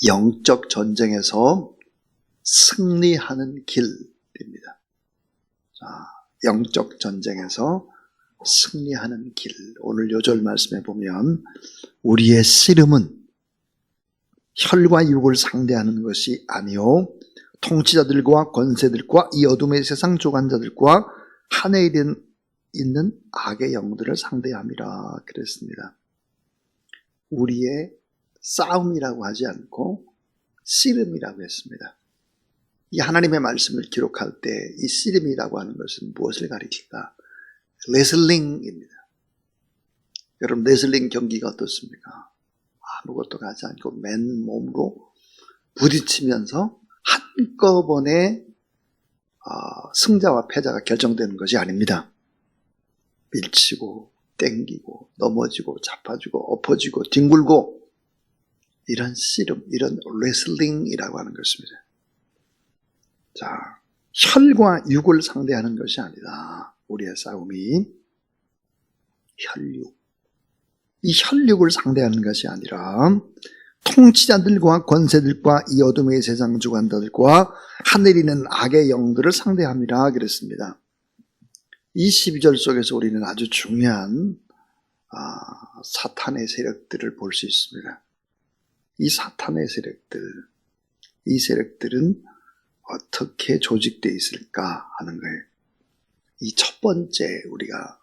영적 전쟁에서 승리하는 길입니다. 자, 영적 전쟁에서 승리하는 길. 오늘 요절 말씀에 보면 우리의 씨름은 혈과 육을 상대하는 것이 아니요 통치자들과 권세들과 이 어둠의 세상 주관자들과 하늘에 있는 악의 영들을 상대함이라 그랬습니다. 우리의 싸움이라고 하지 않고 씨름이라고 했습니다. 이 하나님의 말씀을 기록할 때 이 씨름이라고 하는 것은 무엇을 가리킬까? 레슬링입니다. 여러분 레슬링 경기가 어떻습니까? 아무것도 가지 않고 맨몸으로 부딪히면서 한꺼번에 승자와 패자가 결정되는 것이 아닙니다. 밀치고 땡기고 넘어지고 자빠지고 엎어지고 뒹굴고 이런 씨름, 이런 레슬링이라고 하는 것입니다. 자, 혈과 육을 상대하는 것이 아니다. 우리의 싸움이 혈육. 이 혈육을 상대하는 것이 아니라 통치자들과 권세들과 이 어둠의 세상 주관자들과 하늘에 있는 악의 영들을 상대함이라 그랬습니다. 이 12절 속에서 우리는 아주 중요한 사탄의 세력들을 볼 수 있습니다. 이 사탄의 세력들, 이 세력들은 어떻게 조직되어 있을까 하는 거예요. 이 첫 번째 우리가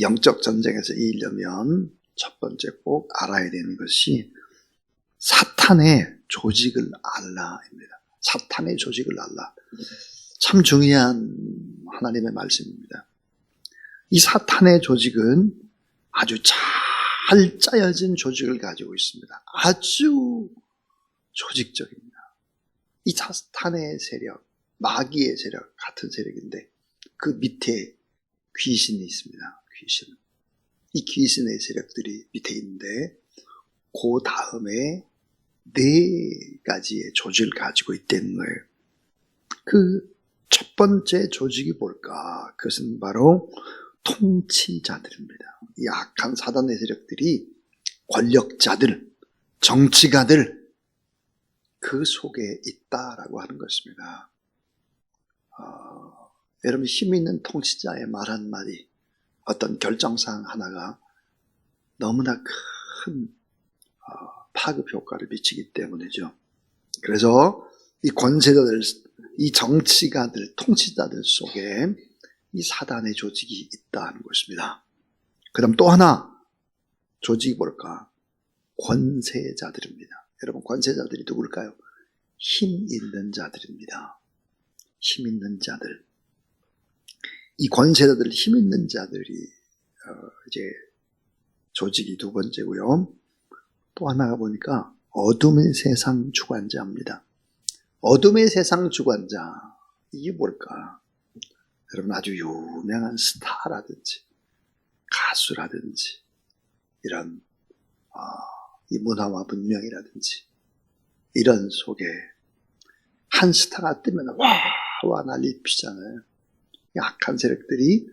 영적 전쟁에서 이기려면 첫 번째 꼭 알아야 되는 것이 사탄의 조직을 알라입니다. 사탄의 조직을 알라. 참 중요한 하나님의 말씀입니다. 이 사탄의 조직은 아주 잘 짜여진 조직을 가지고 있습니다. 아주 조직적입니다. 이 사탄의 세력, 마귀의 세력 같은 세력인데 그 밑에 귀신이 있습니다. 귀신. 이 귀신의 세력들이 밑에 있는데 그 다음에 4가지의 조직을 가지고 있다는 거예요. 그 첫 번째 조직이 뭘까? 그것은 바로 통치자들입니다. 이 악한 사단의 세력들이 권력자들, 정치가들 그 속에 있다라고 하는 것입니다. 여러분 힘 있는 통치자의 말 한마디, 어떤 결정사항 하나가 너무나 큰 파급 효과를 미치기 때문이죠. 그래서 이 권세자들, 이 정치가들, 통치자들 속에 이 사단의 조직이 있다는 것입니다. 그 다음 또 하나 조직이 뭘까? 권세자들입니다. 여러분 권세자들이 누굴까요? 힘 있는 자들입니다. 힘 있는 자들. 이 권세자들, 힘 있는 자들이 이제 조직이 두 번째고요. 또 하나가 보니까 어둠의 세상 주관자입니다. 어둠의 세상 주관자, 이게 뭘까? 여러분 아주 유명한 스타라든지 가수라든지 이런 이 문화와 문명이라든지 이런 속에 한 스타가 뜨면 와 난리 피잖아요. 악한 세력들이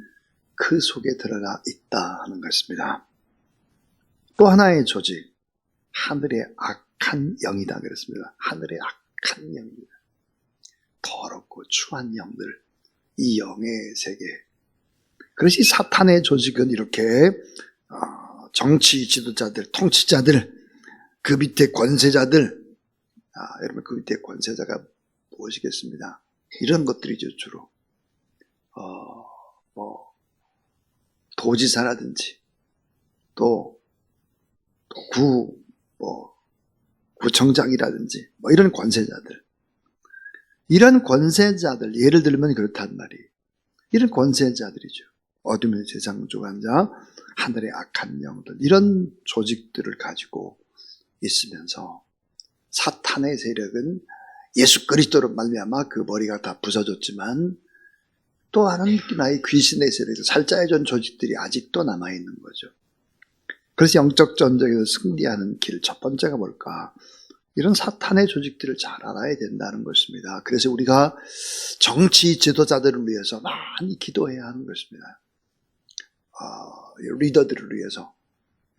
그 속에 들어가 있다 하는 것입니다. 또 하나의 조직, 하늘의 악한 영이다 그랬습니다. 하늘의 악한 영입니다. 더럽고 추한 영들, 이 영의 세계. 그것이 사탄의 조직은 이렇게 정치 지도자들, 통치자들, 그 밑에 권세자들, 여러분 그 밑에 권세자가 무엇이겠습니다? 이런 것들이죠 주로. 도지사라든지 또 구청장이라든지 이런 권세자들, 이런 권세자들, 예를 들면 그렇단 말이에요. 이런 권세자들이죠. 어둠의 세상 주관자, 하늘의 악한 영들, 이런 조직들을 가지고 있으면서 사탄의 세력은 예수 그리스도로 말미암아 그 머리가 다 부서졌지만 또 하나의 귀신의 세력에서 살짜여진 조직들이 아직도 남아있는 거죠. 그래서 영적 전쟁에서 승리하는 길 첫 번째가 뭘까? 이런 사탄의 조직들을 잘 알아야 된다는 것입니다. 그래서 우리가 정치 지도자들을 위해서 많이 기도해야 하는 것입니다. 리더들을 위해서,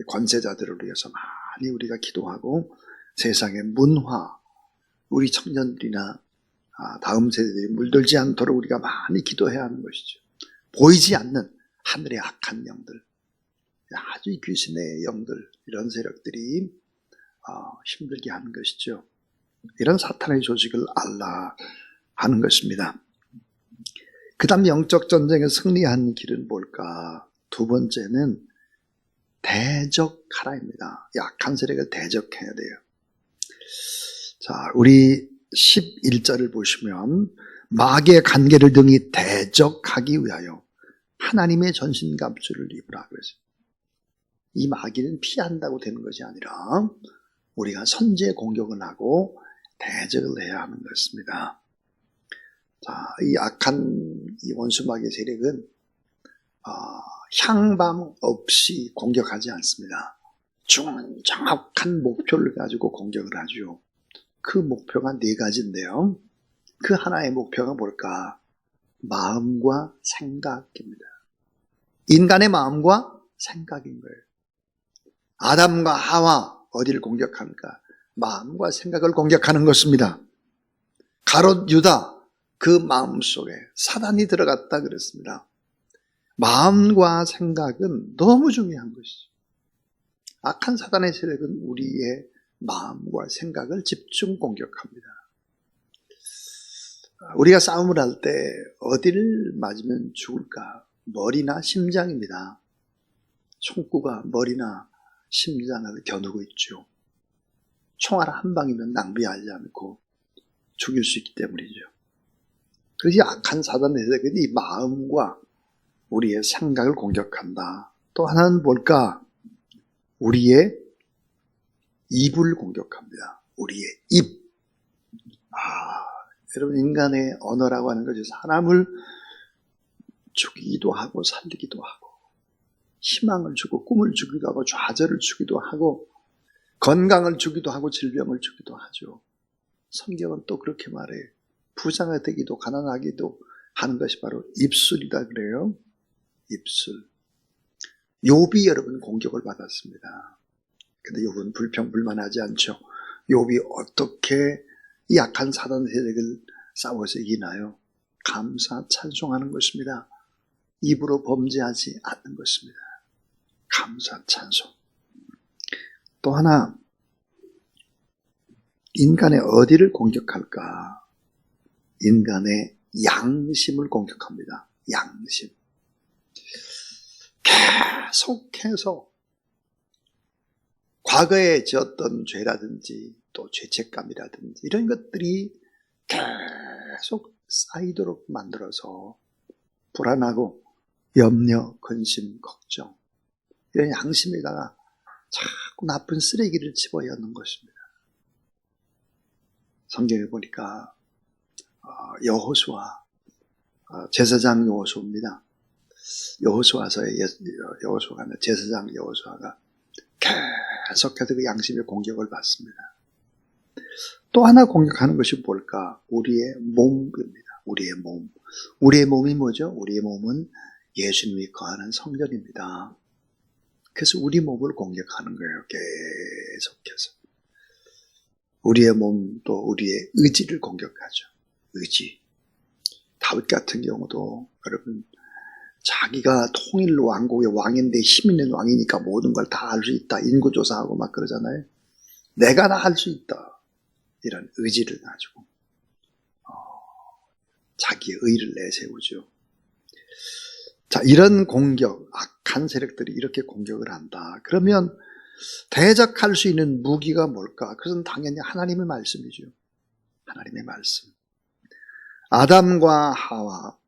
권세자들을 위해서 많이 우리가 기도하고 세상의 문화, 우리 청년들이나 다음 세대들이 물들지 않도록 우리가 많이 기도해야 하는 것이죠. 보이지 않는 하늘의 악한 영들, 아주 귀신의 영들, 이런 세력들이 힘들게 하는 것이죠. 이런 사탄의 조직을 알라 하는 것입니다. 그 다음 영적 전쟁에 승리한 길은 뭘까? 두 번째는 대적하라입니다. 약한 세력을 대적해야 돼요. 자, 우리 11절을 보시면 마귀의 관계를 등이 대적하기 위하여 하나님의 전신갑주를 입으라 그랬어요. 이 마귀는 피한다고 되는 것이 아니라 우리가 선제 공격을 하고 대적을 해야 하는 것입니다. 자, 이 악한 이 원수 마귀의 세력은 향방 없이 공격하지 않습니다. 정확한 목표를 가지고 공격을 하죠. 그 목표가 네 가지인데요. 그 하나의 목표가 뭘까? 마음과 생각입니다. 인간의 마음과 생각인 거예요. 아담과 하와 어디를 공격하는가? 마음과 생각을 공격하는 것입니다. 가롯 유다, 그 마음속에 사단이 들어갔다 그랬습니다. 마음과 생각은 너무 중요한 것이죠. 악한 사단의 세력은 우리의 마음과 생각을 집중 공격합니다. 우리가 싸움을 할 때 어디를 맞으면 죽을까? 머리나 심장입니다. 총구가 머리나 심장을 겨누고 있죠. 총알 한 방이면 낭비하지 않고 죽일 수 있기 때문이죠. 그래서 악한 사단의 세력은 이 마음과 우리의 생각을 공격한다. 또 하나는 뭘까? 우리의 입을 공격합니다. 우리의 입. 여러분, 인간의 언어라고 하는 것이 사람을 죽이기도 하고 살리기도 하고 희망을 주고 꿈을 주기도 하고 좌절을 주기도 하고 건강을 주기도 하고 질병을 주기도 하죠. 성경은 또 그렇게 말해요. 부자가 되기도 가난하기도 하는 것이 바로 입술이다 그래요. 입술. 욥이 여러분 공격을 받았습니다. 근데 욥은 불평불만하지 않죠. 욥이 어떻게 이 약한 사단 세력을 싸워서 이기나요? 감사 찬송하는 것입니다. 입으로 범죄하지 않는 것입니다. 감사 찬송. 또 하나, 인간의 어디를 공격할까? 인간의 양심을 공격합니다. 양심. 계속해서 과거에 지었던 죄라든지 또 죄책감이라든지 이런 것들이 계속 쌓이도록 만들어서 불안하고 염려, 근심, 걱정 이런 양심에다가 자꾸 나쁜 쓰레기를 집어넣는 것입니다. 성경에 보니까 여호수아, 제사장 여호수아입니다. 여호수아서의 여호수아가 제사장 여호수아가 계속해서 그 양심의 공격을 받습니다. 또 하나 공격하는 것이 뭘까? 우리의 몸입니다. 우리의 몸. 우리의 몸이 뭐죠? 우리의 몸은 예수님이 거하는 성전입니다. 그래서 우리 몸을 공격하는 거예요. 계속해서. 우리의 몸도 우리의 의지를 공격하죠. 의지. 다윗 같은 경우도 여러분 자기가 통일 왕국의 왕인데 힘 있는 왕이니까 모든 걸 다 할 수 있다. 인구조사하고 막 그러잖아요. 내가 다 할 수 있다. 이런 의지를 가지고 자기의 의를 내세우죠. 자, 이런 공격, 악한 세력들이 이렇게 공격을 한다. 그러면 대적할 수 있는 무기가 뭘까? 그것은 당연히 하나님의 말씀이죠. 하나님의 말씀. 아담과 하와,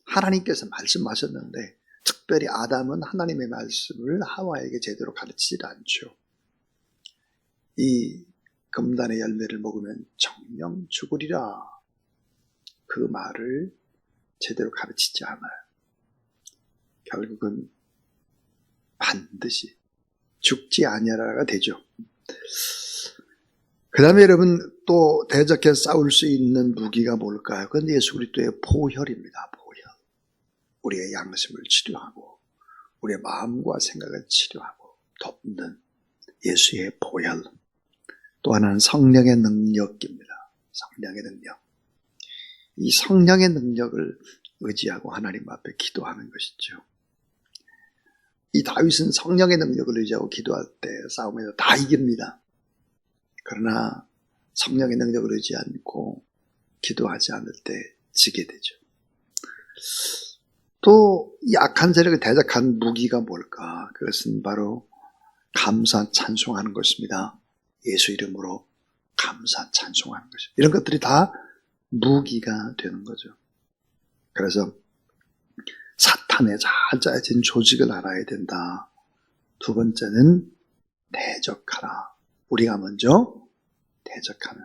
하나님께서 말씀하셨는데 특별히 아담은 하나님의 말씀을 하와에게 제대로 가르치지 않죠. 이 금단의 열매를 먹으면 정령 죽으리라. 그 말을 제대로 가르치지 않아요. 결국은 반드시 죽지 아니하라가 되죠. 그 다음에 여러분 또 대적해 싸울 수 있는 무기가 뭘까요? 그건 예수 그리스도의 보혈입니다. 보혈. 우리의 양심을 치료하고 우리의 마음과 생각을 치료하고 돕는 예수의 보혈. 또 하나는 성령의 능력입니다. 성령의 능력. 이 성령의 능력을 의지하고 하나님 앞에 기도하는 것이죠. 이 다윗은 성령의 능력을 의지하고 기도할 때 싸움에서 다 이깁니다. 그러나 성령의 능력을 의지 않고 기도하지 않을 때 지게 되죠. 또 이 악한 세력을 대적한 무기가 뭘까? 그것은 바로 감사 찬송하는 것입니다. 예수 이름으로 감사 찬송하는 것입니다. 이런 것들이 다 무기가 되는 거죠. 그래서 사탄의 잘 짜여진 조직을 알아야 된다. 두 번째는 대적하라. 우리가 먼저 대적하는,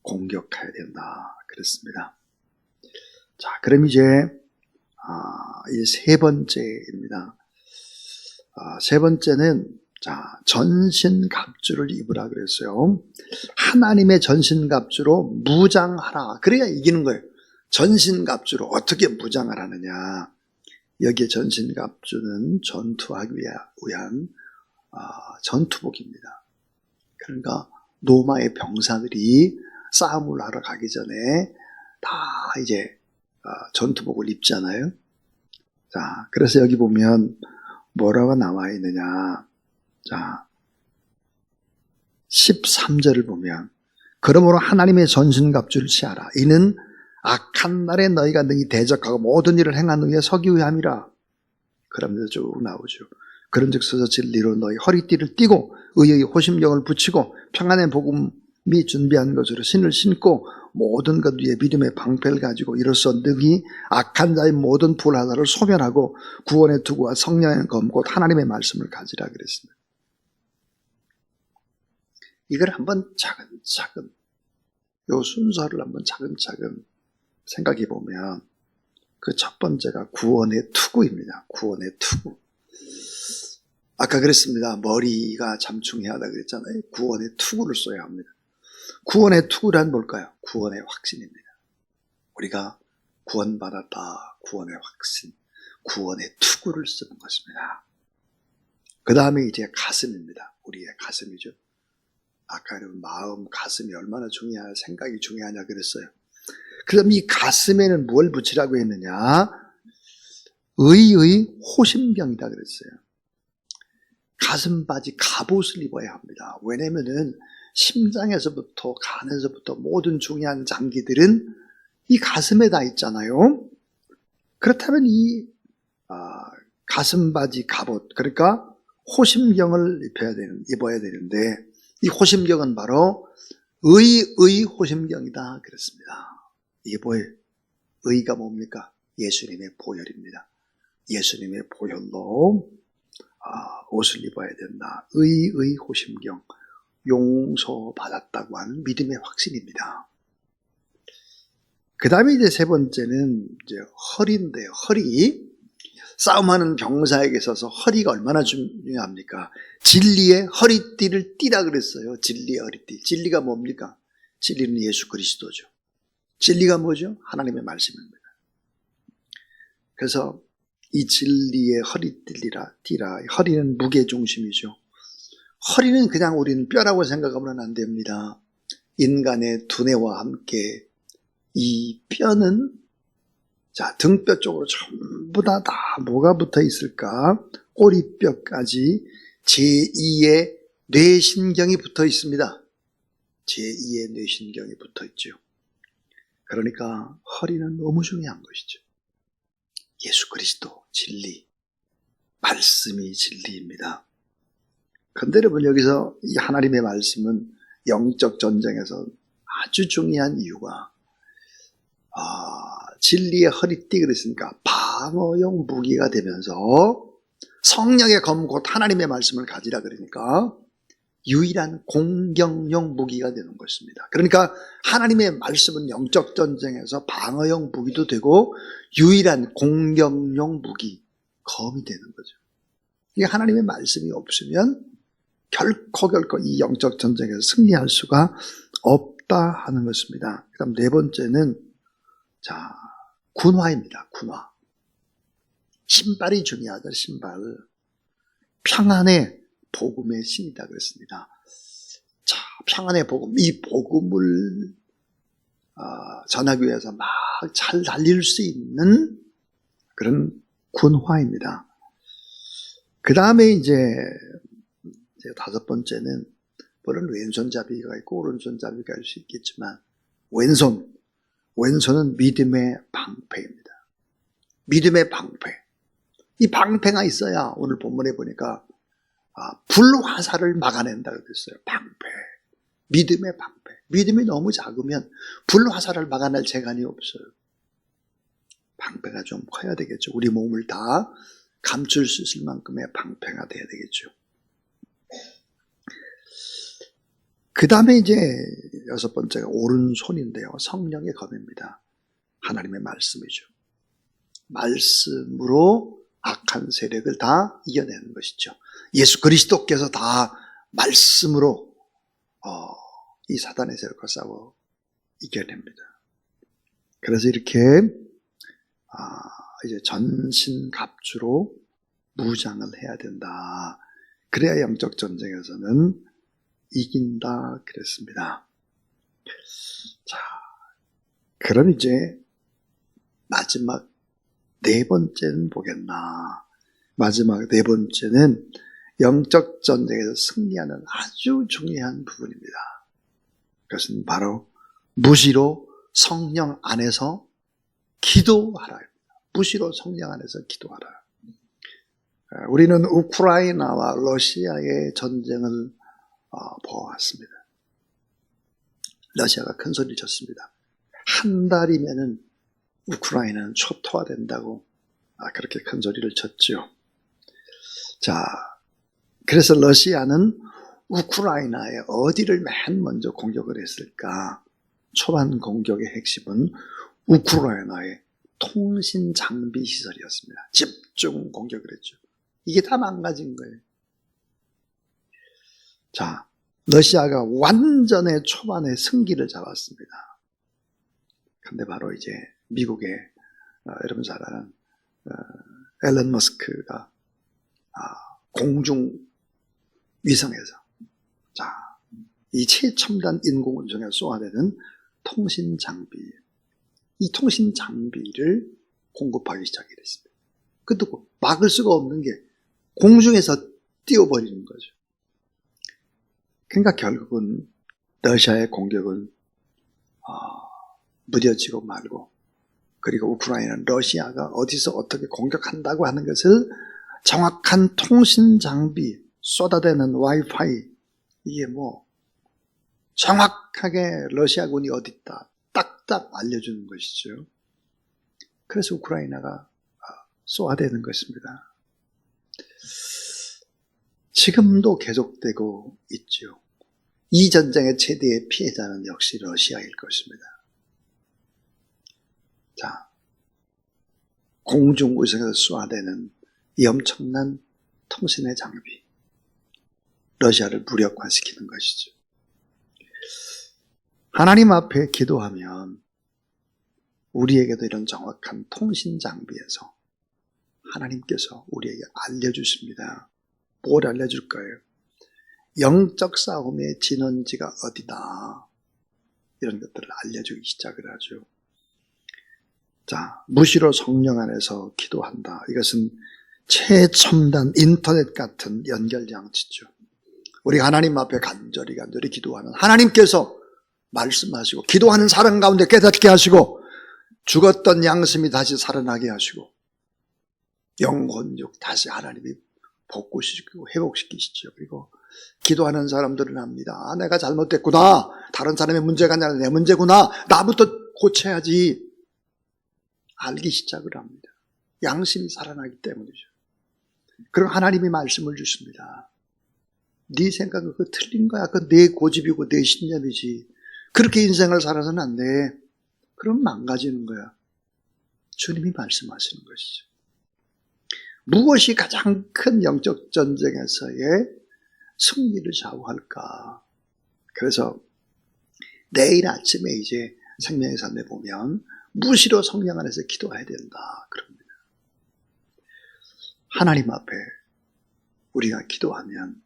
공격해야 된다. 그렇습니다. 자, 그럼 이제 세 번째입니다. 세 번째는 전신갑주를 입으라 그랬어요. 하나님의 전신갑주로 무장하라. 그래야 이기는 거예요. 전신갑주로 어떻게 무장을 하느냐. 여기에 전신갑주는 전투하기 위한 전투복입니다. 그러니까 로마의 병사들이 싸움을 하러 가기 전에 다 이제 전투복을 입잖아요. 자, 그래서 여기 보면 뭐라고 나와 있느냐. 자, 13절을 보면 그러므로 하나님의 전신갑주를 취하라. 이는 악한 날에 너희가 능히 대적하고 모든 일을 행하는 후에 서기 위함이라. 그러면서 쭉 나오죠. 그런즉 서서 진리로 너희 허리띠를 띠고 의의 호심경을 붙이고 평안의 복음이 준비한 것으로 신을 신고 모든 것 위에 믿음의 방패를 가지고 이로써 능히 악한 자의 모든 불하사를 소멸하고 구원의 투구와 성령의 검 곧 하나님의 말씀을 가지라 그랬습니다. 이걸 한번 차근차근 요 순서를 한번 차근차근 생각해 보면 그 첫 번째가 구원의 투구입니다. 구원의 투구. 아까 그랬습니다. 머리가 잠중해하다 그랬잖아요. 구원의 투구를 써야 합니다. 구원의 투구란 뭘까요? 구원의 확신입니다. 우리가 구원받았다. 구원의 확신. 구원의 투구를 쓰는 것입니다. 그 다음에 이제 가슴입니다. 우리의 가슴이죠. 아까 마음, 가슴이 얼마나 중요하냐, 생각이 중요하냐 그랬어요. 그럼 이 가슴에는 뭘 붙이라고 했느냐? 의의 호심경이다 그랬어요. 가슴바지 갑옷을 입어야 합니다. 왜냐면은 심장에서부터 간에서부터 모든 중요한 장기들은 이 가슴에 다 있잖아요. 그렇다면 이 가슴바지 갑옷, 그러니까 호심경을 입어야 되는데 이 호심경은 바로 의의 호심경이다 그랬습니다. 이게 뭐예요? 의가 뭡니까? 예수님의 보혈입니다. 예수님의 보혈로 옷을 입어야 된다. 의의 호심경, 용서받았다고 하는 믿음의 확신입니다. 그 다음에 이제 세 번째는 이제 허리인데요. 허리. 싸움하는 병사에게 있어서 허리가 얼마나 중요합니까? 진리의 허리띠를 띠라 그랬어요. 진리의 허리띠. 진리가 뭡니까? 진리는 예수 그리스도죠. 진리가 뭐죠? 하나님의 말씀입니다. 그래서 이 진리의 허리띠라, 허리는 무게중심이죠. 허리는 그냥 우리는 뼈라고 생각하면 안 됩니다. 인간의 두뇌와 함께 이 뼈는 등뼈 쪽으로 전부 다 뭐가 붙어 있을까? 꼬리뼈까지 제2의 뇌신경이 붙어 있습니다. 제2의 뇌신경이 붙어 있죠. 그러니까 허리는 너무 중요한 것이죠. 예수 그리스도 진리, 말씀이 진리입니다. 그런데 여러분 여기서 이 하나님의 말씀은 영적 전쟁에서 아주 중요한 이유가 진리의 허리띠 그랬으니까 방어용 무기가 되면서 성령의 검 곧 하나님의 말씀을 가지라 그러니까 유일한 공격용 무기가 되는 것입니다. 그러니까 하나님의 말씀은 영적 전쟁에서 방어용 무기도 되고 유일한 공격용 무기, 검이 되는 거죠. 이게 하나님의 말씀이 없으면 결코 이 영적 전쟁에서 승리할 수가 없다 하는 것입니다. 그다음 네 번째는 군화입니다. 군화. 신발이 중요하다. 신발. 평안의 복음의 신이다 그랬습니다. 자, 평안의 복음, 이 복음을 전하기 위해서 막 잘 달릴 수 있는 그런 군화입니다. 그 다음에 이제 다섯 번째는, 물론 왼손잡이가 있고 오른손잡이가 있을 수 있겠지만, 왼손은 믿음의 방패입니다. 믿음의 방패. 이 방패가 있어야 오늘 본문에 보니까 불화살을 막아낸다고 됐어요. 방패. 믿음의 방패. 믿음이 너무 작으면 불화살을 막아낼 재간이 없어요. 방패가 좀 커야 되겠죠. 우리 몸을 다 감출 수 있을 만큼의 방패가 돼야 되겠죠. 그 다음에 이제 여섯 번째가 오른손인데요. 성령의 검입니다. 하나님의 말씀이죠. 말씀으로 악한 세력을 다 이겨내는 것이죠. 예수 그리스도께서 다 말씀으로 이 사단의 세력과 싸워 이겨냅니다. 그래서 이렇게 이제 전신갑주로 무장을 해야 된다. 그래야 영적 전쟁에서는 이긴다 그랬습니다. 자, 그럼 이제 마지막 네 번째는 뭐겠나? 마지막 네 번째는 영적 전쟁에서 승리하는 아주 중요한 부분입니다. 그것은 바로 무시로 성령 안에서 기도하라. 무시로 성령 안에서 기도하라. 우리는 우크라이나와 러시아의 전쟁을 보았습니다. 러시아가 큰 소리를 쳤습니다. 한 달이면은 우크라이나는 초토화된다고 그렇게 큰 소리를 쳤죠. 자, 그래서 러시아는 우크라이나에 어디를 맨 먼저 공격을 했을까? 초반 공격의 핵심은 우크라이나의 통신 장비 시설이었습니다. 집중 공격을 했죠. 이게 다 망가진 거예요. 자, 러시아가 완전의 초반에 승기를 잡았습니다. 근데 바로 이제 미국의 여러분 잘 아는 앨런 머스크가 공중 위성에서 이 최첨단 인공운송에 쏘아대는 통신 장비, 이 통신 장비를 공급하기 시작이 됐습니다. 그것도 막을 수가 없는 게 공중에서 띄워버리는 거죠. 그러니까 결국은 러시아의 공격은 무뎌지고 말고, 그리고 우크라이나는 러시아가 어디서 어떻게 공격한다고 하는 것을 정확한 통신 장비, 쏟아대는 와이파이, 이게 정확하게 러시아군이 어디 있다 딱딱 알려주는 것이죠. 그래서 우크라이나가 쏘아대는 것입니다. 지금도 계속되고 있죠. 이 전쟁의 최대의 피해자는 역시 러시아일 것입니다. 자, 공중위성에서 쏘아대는 이 엄청난 통신의 장비, 러시아를 무력화시키는 것이죠. 하나님 앞에 기도하면 우리에게도 이런 정확한 통신 장비에서 하나님께서 우리에게 알려주십니다. 뭘 알려줄까요? 영적 싸움의 진원지가 어디다, 이런 것들을 알려주기 시작을 하죠. 자, 무시로 성령 안에서 기도한다. 이것은 최첨단 인터넷 같은 연결장치죠. 우리 하나님 앞에 간절히 기도하는 하나님께서 말씀하시고, 기도하는 사람 가운데 깨닫게 하시고, 죽었던 양심이 다시 살아나게 하시고, 영혼육 다시 하나님이 복구시키고 회복시키시죠. 그리고 기도하는 사람들은 압니다. 내가 잘못됐구나. 다른 사람의 문제가 아니라 내 문제구나. 나부터 고쳐야지. 알기 시작을 합니다. 양심이 살아나기 때문이죠. 그럼 하나님이 말씀을 주십니다. 네 생각은 그거 틀린 거야. 그건 내 고집이고 내 신념이지. 그렇게 인생을 살아서는 안 돼. 그럼 망가지는 거야. 주님이 말씀하시는 것이죠. 무엇이 가장 큰 영적 전쟁에서의 승리를 좌우할까? 그래서 내일 아침에 이제 생명의 삶에 보면 무시로 성령 안에서 기도해야 된다 그럽니다. 하나님 앞에 우리가 기도하면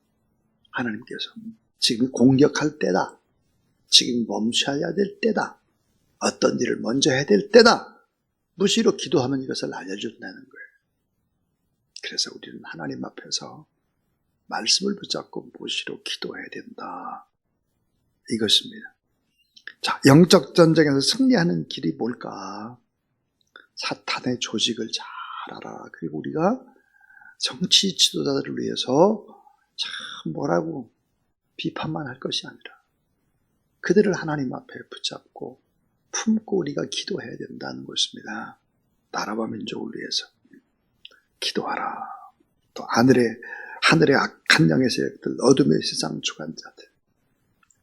하나님께서 지금 공격할 때다. 지금 멈춰야 될 때다. 어떤 일을 먼저 해야 될 때다. 무시로 기도하면 이것을 알려준다는 거예요. 그래서 우리는 하나님 앞에서 말씀을 붙잡고 무시로 기도해야 된다. 이것입니다. 자, 영적 전쟁에서 승리하는 길이 뭘까? 사탄의 조직을 잘 알아. 그리고 우리가 정치 지도자들을 위해서 참 뭐라고 비판만 할 것이 아니라 그들을 하나님 앞에 붙잡고 품고 우리가 기도해야 된다는 것입니다. 나라와 민족을 위해서 기도하라. 또 하늘의 악한 영의 세력들, 어둠의 세상 주관자들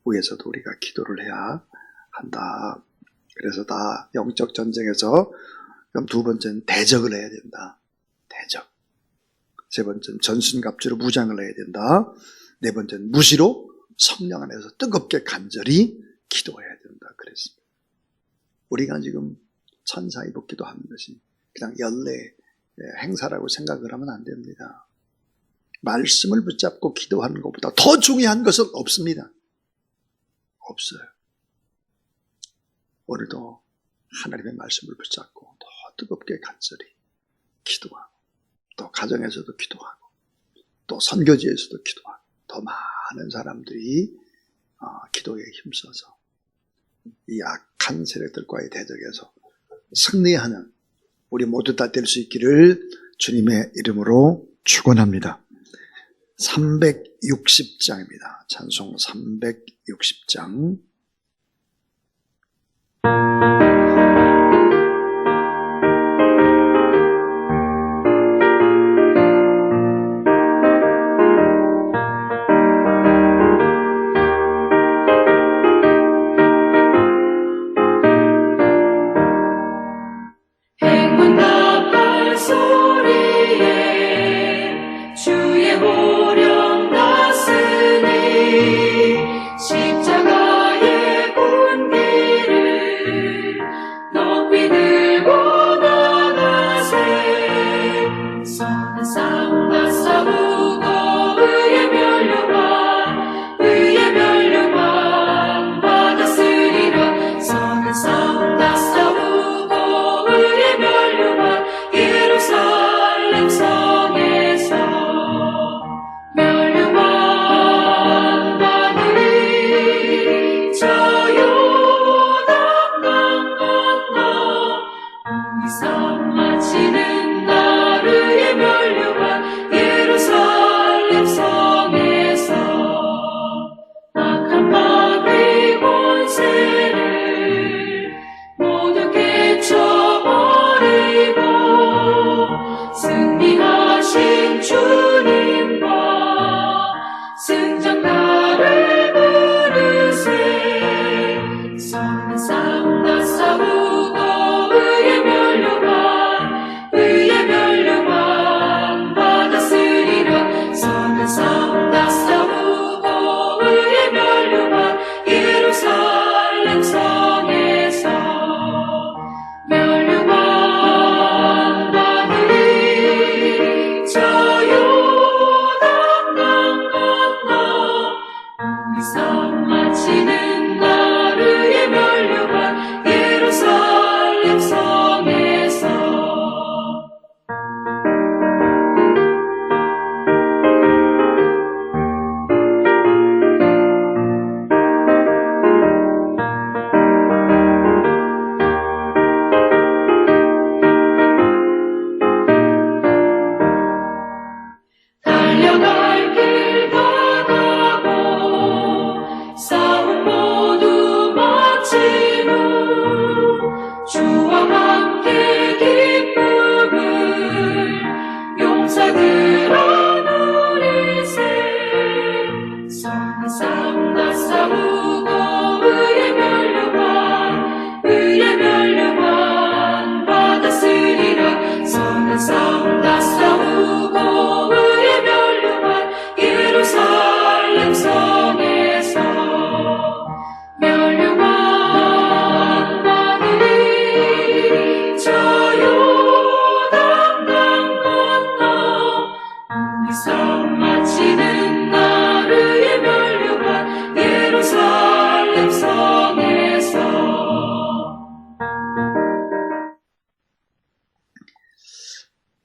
위해서도 우리가 기도를 해야 한다. 그래서 다 영적 전쟁에서 그럼 두 번째는 대적을 해야 된다. 대적. 세 번째는 전순갑주로 무장을 해야 된다. 네 번째는 무시로 성령 안에서 뜨겁게 간절히 기도해야 된다. 그랬습니다. 우리가 지금 천사 입기도 하는 것이 그냥 연례 행사라고 생각을 하면 안 됩니다. 말씀을 붙잡고 기도하는 것보다 더 중요한 것은 없습니다. 없어요. 오늘도 하나님의 말씀을 붙잡고 더 뜨겁게 간절히 기도하고 또 가정에서도 기도하고 또 선교지에서도 기도하고 더 많은 사람들이 기도에 힘써서 이 악한 세력들과의 대적에서 승리하는 우리 모두 다 될 수 있기를 주님의 이름으로 축원합니다. 360장입니다. 찬송 360장. 십자가의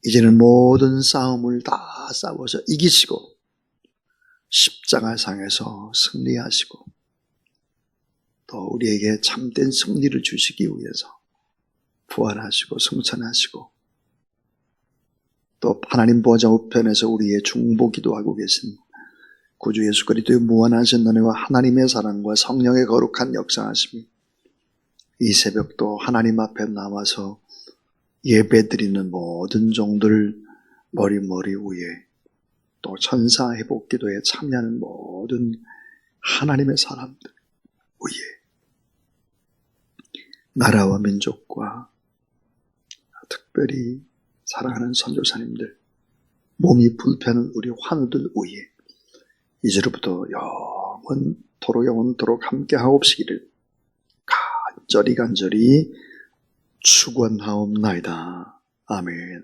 이제는 모든 싸움을 다 싸워서 이기시고 십자가상에서 승리하시고 또 우리에게 참된 승리를 주시기 위해서 부활하시고 승천하시고 또 하나님 보좌 우편에서 우리의 중보 기도하고 계신 구주 예수 그리스도의 무한하신 은혜와 하나님의 사랑과 성령의 거룩한 역사하심이 이 새벽도 하나님 앞에 나와서 예배드리는 모든 종들 머리 위에 또 천사 회복 기도에 참여하는 모든 하나님의 사람들 위에 나라와 민족과 특별히 사랑하는 선교사님들, 몸이 불편한 우리 환우들 위에 이제로부터 영원토록 함께하옵시기를 간절히 축원하옵나이다. 아멘.